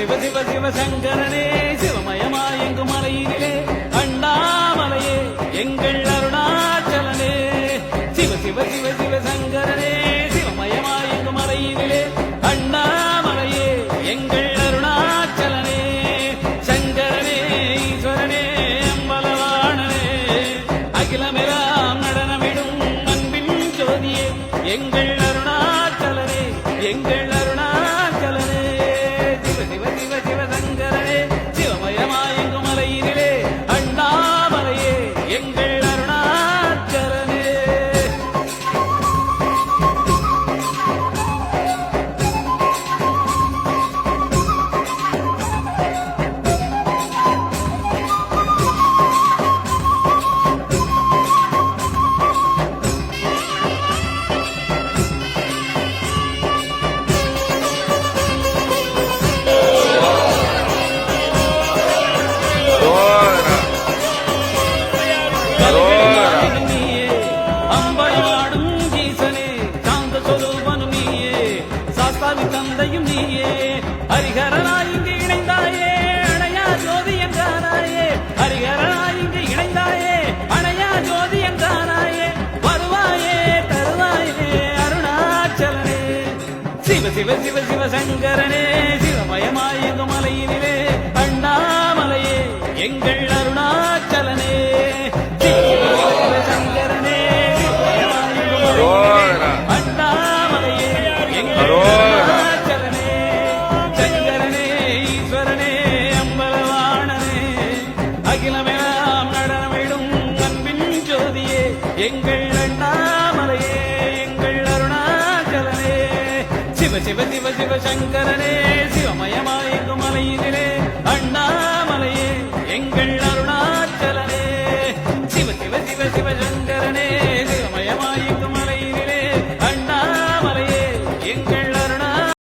சிவ சிவ சிவசங்கரனே சிவமயமாயெங்கும் மலையினிலே அண்ணாமலையே எங்கள் அருணாச்சலனே சிவ சிவ சிவ சிவசங்கரனே சிவமயமாயெங்கும் மலையினிலே அண்ணாமலையே எங்கள் அருணாச்சலனே சங்கரனே ஈஸ்வரனே அம்பலவாணனே அகிலமெல்லாம் நடனமிடும் அன்பின் ஜோதியே எங்கள் அருணாச்சலனே எங்கள் அருணாச்சலனே சிவ சிவ சிவ சிவசங்கரனே சிவமயமாயெங்கும் மலையினிலே அண்ணாமலையே எங்கள் அருணாச்சலனே தந்தையும் நீயே ஹரிஹரனாய் இங்கு இணைந்தாயே அணையா ஜோதி என்றானாயே ஹரிஹரனாய் இங்கு இணைந்தாயே அணையா ஜோதி என்றானாயே வருவாயே தருவாயே அருணாச்சலனே சிவ சிவ சிவ சிவசங்கரனே சிவமயமாயெங்கும் மலையினிலே அண்ணாமலையே எங்கள் அருணாச்சலனே சிவ சிவ சிவசங்கரனே சிவமயமாயெங்கும் மலையினிலே அண்ணாமலையே எங்கள் அகிலமெல்லாம் நடனமிடும் அன்பின் ஜோதியே எங்கள் அண்ணாமலையே எங்கள் அருணாச்சலனே சிவ சிவ சிவ சிவசங்கரனே சிவமயமாயெங்கும் மலையினிலே அண்ணாமலையே எங்கள் அருணாச்சலனே சிவ சிவ சிவ சிவ